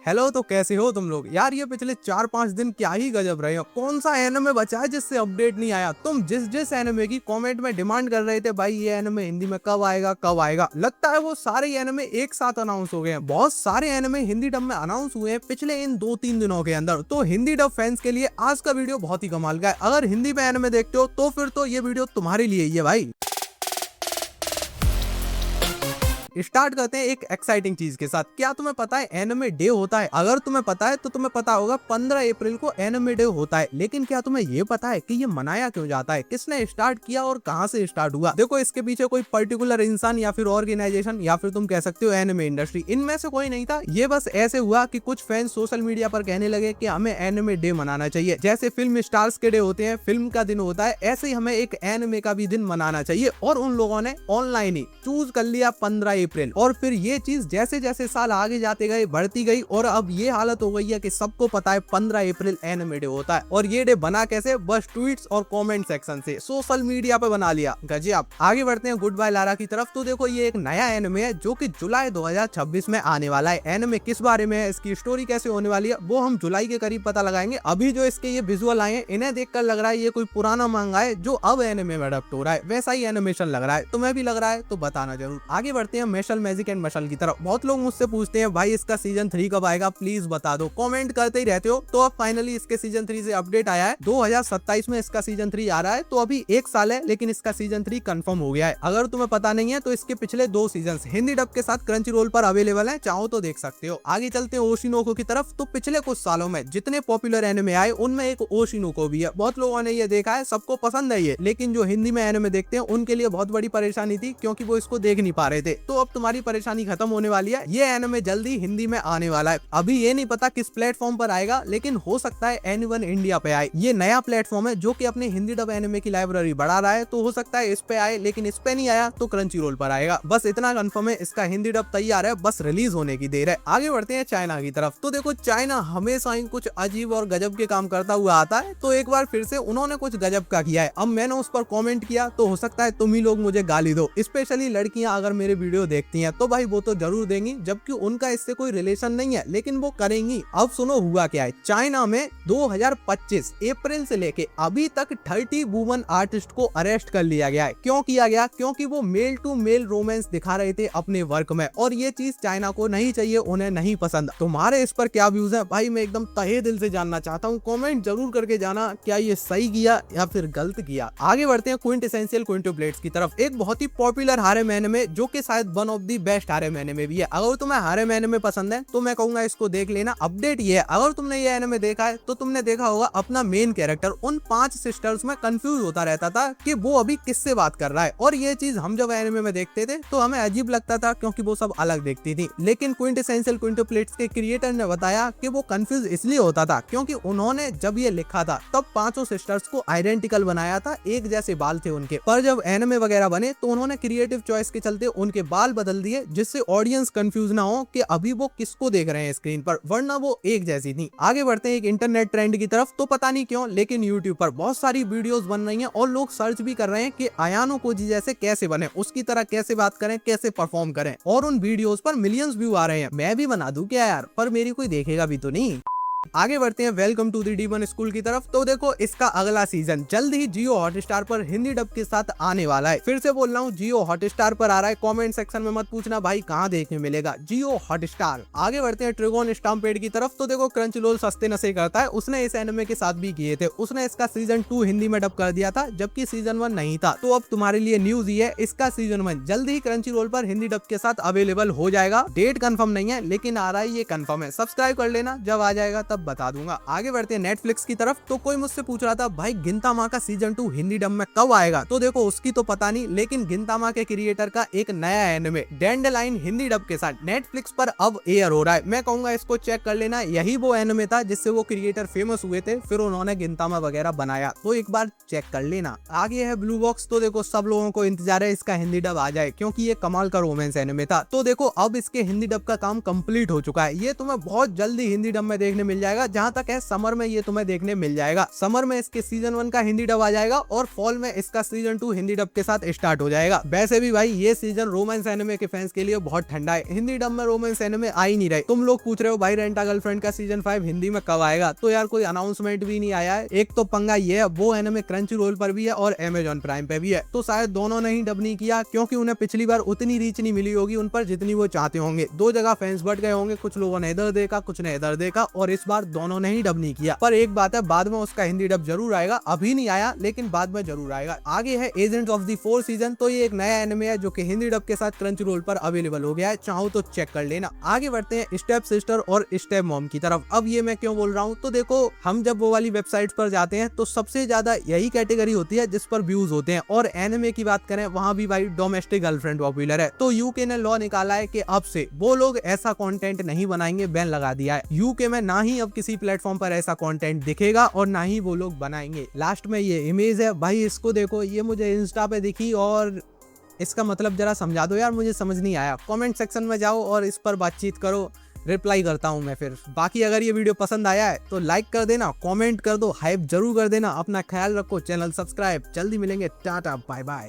Hello, तो कैसे हो तुम लोग यार। ये पिछले 4-5 दिन क्या ही गजब रहे हो। कौन सा एनिमे बचा है जिससे अपडेट नहीं आया। तुम जिस जिस एनिमे की कमेंट में डिमांड कर रहे थे भाई ये एनिमे हिंदी में कब आएगा कब आएगा, लगता है वो सारे एनिमे एक साथ अनाउंस हो गए हैं। बहुत सारे एनिमे हिंदी डब में अनाउंस हुए हैं पिछले इन 2-3 दिनों के अंदर। तो हिंदी डब फैंस के लिए आज का वीडियो बहुत ही कमाल का है। अगर हिंदी में एनिमे देखते हो तो फिर तो ये वीडियो तुम्हारे लिए ही है भाई। स्टार्ट करते हैं एक एक्साइटिंग चीज के साथ। क्या तुम्हें पता है एनिमे डे होता है? अगर तुम्हें पता है तो तुम्हें पता होगा 15 अप्रैल को एनिमे डे होता है। लेकिन क्या तुम्हें ये पता है कि ये मनाया क्यों जाता है, किसने स्टार्ट किया और कहां से स्टार्ट हुआ? देखो, इसके पीछे कोई पर्टिकुलर इंसान या फिर ऑर्गेनाइजेशन या फिर तुम कह सकते हो एनिमे इंडस्ट्री, इनमें से कोई नहीं था। ये बस ऐसे हुआ कि कुछ फैंस सोशल मीडिया पर कहने लगे कि हमें एनिमे डे मनाना चाहिए। जैसे फिल्म स्टार्स के डे होते हैं, फिल्म का दिन होता है, ऐसे ही हमें एक एनिमे का भी दिन मनाना चाहिए। और उन लोगों ने ऑनलाइन ही चूज कर लिया 15 अप्रैल। और फिर ये चीज जैसे जैसे साल आगे जाते गए बढ़ती गई और अब ये हालत हो गई है कि सबको पता है 15 अप्रैल एनिमे डे होता है। और ये डे बना कैसे? बस ट्वीट्स और कमेंट सेक्शन से, सोशल मीडिया पे बना लिया। गजब। आगे बढ़ते हैं गुड बाय लारा की तरफ। तो देखो, ये एक नया एनिमे है जो कि जुलाई 2026 में आने वाला है। एनिमे किस बारे में है, इसकी स्टोरी कैसे होने वाली है, वो हम जुलाई के करीब पता लगाएंगे। अभी जो इसके ये विजुअल आए हैं, इन्हें देखकर लग रहा है ये कोई पुराना मांगा है जो अब एनिमे में अडॉप्ट हो रहा है। वैसा ही एनिमेशन लग रहा है। तुम्हें भी लग रहा है तो बताना जरूर। आगे बढ़ते हैं मेशल मैजिक एंड मशल की तरफ। बहुत लोग मुझसे पूछते हैं भाई इसका सीजन 3 कब आएगा, प्लीज बता दो। कमेंट करते ही रहते हो। तो अब फाइनली इसके सीजन 3 से अपडेट आया है। 2027 में इसका सीजन 3 आ रहा है। तो अभी 1 साल है लेकिन इसका सीजन 3 कंफर्म हो गया है। अगर तुम्हें पता नहीं है तो इसके पिछले 2 सीजन हिंदी डब के साथ क्रंची रोल पर अवेलेबल है, चाहो तो देख सकते हो। आगे चलते हैं ओशिनोको की तरफ। तो पिछले कुछ सालों में जितने पॉपुलर एनिमे आए उनमें एक ओशिनोको भी है। बहुत लोगों ने ये देखा है, सबको पसंद है ये। लेकिन जो हिंदी में एनिमे देखते हैं उनके लिए बहुत बड़ी परेशानी थी क्योंकि वो इसको देख नहीं पा रहे थे। तो अब तुम्हारी परेशानी खत्म होने वाली है। ये एनिमे जल्दी हिंदी में आने वाला है। अभी ये नहीं पता किस प्लेटफॉर्म पर आएगा, लेकिन हो सकता है एनीवन इंडिया पे आए। ये नया प्लेटफॉर्म है जो कि अपने हिंदी डब एनिमे की लाइब्रेरी बढ़ा रहा है। तो हो सकता है इस पे आए, लेकिन इस पे नहीं आया तो क्रंची रोल पर आएगा। बस इतना कंफर्म है। इसका हिंदी डब तैयार है, बस रिलीज होने की देर है। आगे बढ़ते हैं चाइना की तरफ। तो देखो, चाइना हमेशा ही कुछ अजीब और गजब के काम करता हुआ आता है। तो एक बार फिर से उन्होंने कुछ गजब का किया है। अब मैंने उस पर कॉमेंट किया तो हो सकता है तुम ही लोग मुझे गाली दो। स्पेशली लड़कियां अगर मेरे वीडियो देखती हैं तो भाई वो तो जरूर देंगी, जबकि उनका इससे कोई रिलेशन नहीं है, लेकिन वो करेंगी। अब सुनो हुआ क्या है। चाइना में 2025 अप्रैल से लेके अभी तक 30 वुमन आर्टिस्ट को अरेस्ट कर लिया गया है। क्यों किया गया? क्योंकि वो मेल टू मेल रोमांस दिखा रहे थे अपने वर्क में, और ये चीज चाइना को नहीं चाहिए, उन्हें नहीं पसंद। तुम्हारे इस पर क्या व्यूज है भाई? मैं एकदम तहे दिल से जानना चाहता हूँ। कमेंट जरूर करके जाना क्या ये सही किया या फिर गलत किया। आगे बढ़ते हैं क्विंटेसेंशियल क्विंटोब्लेड्स की तरफ। एक बहुत ही पॉपुलर हारेम एनिमे जो कि शायद one of the best हारेम anime भी है। अगर तुम्हें हारेम एनिमे पसंद है तो मैं कहूंगा इसको देख लेना। अपडेट ये है, अगर तुमने ये एनिमे देखा है तो तुमने देखा होगा अपना मेन कैरेक्टर उन 5 सिस्टर्स में कंफ्यूज होता रहता था कि वो अभी किससे बात कर रहा है। और ये चीज हम जब एनिमे में देखते थे तो हमें अजीब लगता था क्योंकि वो सब अलग देखती थी। लेकिन क्विंटेसेंशियल क्विंटोप्लेट्स के क्रिएटर ने बताया कि वो कंफ्यूज इसलिए होता था क्योंकि उन्होंने जब ये लिखा था तब 5 सिस्टर्स को आइडेंटिकल बनाया था, एक जैसे बाल थे उनके। पर जब एनिमे वगैरह बने तो उन्होंने क्रिएटिव चॉइस के चलते उनके बाल बदल दिए, जिससे ऑडियंस कंफ्यूज ना हो कि अभी वो किसको देख रहे हैं स्क्रीन पर, वरना वो एक जैसी थी। आगे बढ़ते हैं एक इंटरनेट ट्रेंड की तरफ। तो पता नहीं क्यों लेकिन यूट्यूब पर बहुत सारी वीडियोस बन रही हैं और लोग सर्च भी कर रहे हैं कि अयानो कोजी जैसे कैसे बने, उसकी तरह कैसे बात करें, कैसे परफॉर्म करें। और उन वीडियोस पर मिलियंस व्यू आ रहे हैं। मैं भी बना दूं क्या यार? पर मेरी कोई देखेगा भी तो नहीं। आगे बढ़ते हैं welcome to the demon school की तरफ। तो देखो, इसका अगला सीजन जल्द ही जियो हॉटस्टार पर हिंदी डब के साथ आने वाला है। फिर से बोल रहा हूँ, जियो हॉटस्टार पर आ रहा है। कमेंट सेक्शन में मत पूछना भाई कहाँ देखने मिलेगा, जियो हॉटस्टार। आगे बढ़ते हैं ट्रिगोन स्टैम्पेड की तरफ। तो देखो, क्रंचरोल सस्ते नशे करता है, उसने इस एनिमे के साथ भी किए थे। उसने इसका सीजन 2 हिंदी में डब कर दिया था, जबकि सीजन 1 नहीं था। तो अब तुम्हारे लिए न्यूज ये है, इसका सीजन 1 जल्द ही क्रंचरोल पर हिंदी डब के साथ अवेलेबल हो जाएगा। डेट कंफर्म नहीं है लेकिन आ रहा है, ये कंफर्म है। सब्सक्राइब कर लेना, जब आ जाएगा तब बता दूंगा। आगे बढ़ते हैं नेटफ्लिक्स की तरफ। तो कोई मुझसे पूछ रहा था भाई गिंतामा का सीजन 2 हिंदी डब में कब आएगा? तो देखो, उसकी तो पता नहीं, लेकिन गिंतामा के क्रिएटर का एक नया एनिमे डैंडेलाइन हिंदी डब के साथ नेटफ्लिक्स पर अब एयर हो रहा है। मैं कहूंगा इसको चेक कर लेना। यही वो एनिमे था जिससे वो क्रिएटर फेमस हुए थे, फिर उन्होंने गिंतामा वगैरह बनाया। तो एक बार चेक कर लेना। आगे है ब्लू बॉक्स। तो देखो, सब लोगों को इंतजार है इसका हिंदी डब आ जाए, क्योंकि ये कमाल का रोमांस एनिमे था। तो देखो, अब इसके हिंदी डब का काम कंप्लीट हो चुका है। ये तुम्हें बहुत जल्दी हिंदी डब में देखने मिल मिल जाएगा। जहां तक है समर में ये तुम्हें देखने मिल जाएगा। समर में इसके सीजन 1 का हिंदी डब आ जाएगा और फॉल में इसका सीजन 2 हिंदी डब के साथ स्टार्ट हो जाएगा। वैसे भी भाई ये सीजन रोमांस एनिमे के फैंस के लिए बहुत ठंडा है। हिंदी डब में रोमांस एनिमे आ ही नहीं रहे। तुम लोग पूछ रहे हो भाई रेंटा गर्लफ्रेंड का सीजन 5 हिंदी में कब आएगा, तो यार कोई अनाउंसमेंट भी नहीं आया है। एक तो पंगा ये है वो एनिमे क्रंची रोल पर भी है और अमेजॉन प्राइम पे भी है, तो शायद दोनों ने ही डब नहीं किया क्योंकि उन्हें पिछली बार उतनी रीच नहीं मिली होगी उन पर जितनी वो चाहते होंगे। दो जगह फैंस बढ़ गए होंगे, कुछ लोगों ने इधर देखा कुछ ने इधर देखा, और इस बार दोनों ने ही डब नहीं किया। पर एक बात है, बाद में उसका हिंदी डब जरूर आएगा। अभी नहीं आया लेकिन बाद में जरूर आएगा। आगे है agents of the 4th season. तो ये एक नया एनिमे है जो कि हिंदी डब के साथ क्रंची रोल पर अवेलेबल हो गया है, चाहो तो चेक कर लेना। आगे बढ़ते हैं स्टेप सिस्टर और स्टेप मॉम की तरफ। अब ये मैं क्यों बोल रहा हूँ, तो देखो हम जब वो वाली वेबसाइट पर जाते हैं तो सबसे ज्यादा यही कैटेगरी होती है जिस पर व्यूज होते हैं, और एनिमे की बात करें वहां भी भाई डोमेस्टिक गर्लफ्रेंड पॉपुलर है। तो यूके ने लॉ निकाला है कि अब से वो लोग ऐसा कंटेंट नहीं बनाएंगे, बैन लगा दिया है। यूके में ना ही अब किसी प्लेटफॉर्म पर ऐसा कंटेंट दिखेगा और ना ही वो लोग बनाएंगे। लास्ट में ये इमेज है भाई, इसको देखो, ये मुझे इंस्टा पे दिखी और इसका मतलब जरा समझा दो यार, मुझे समझ नहीं आया। कमेंट सेक्शन में जाओ और इस पर बातचीत करो, रिप्लाई करता हूं मैं फिर। बाकी अगर ये वीडियो पसंद आया है तो लाइक कर देना, कमेंट कर दो, हाइप जरूर कर देना। अपना ख्याल रखो, चैनल सब्सक्राइब। जल्दी मिलेंगे, टाटा बाय बाय।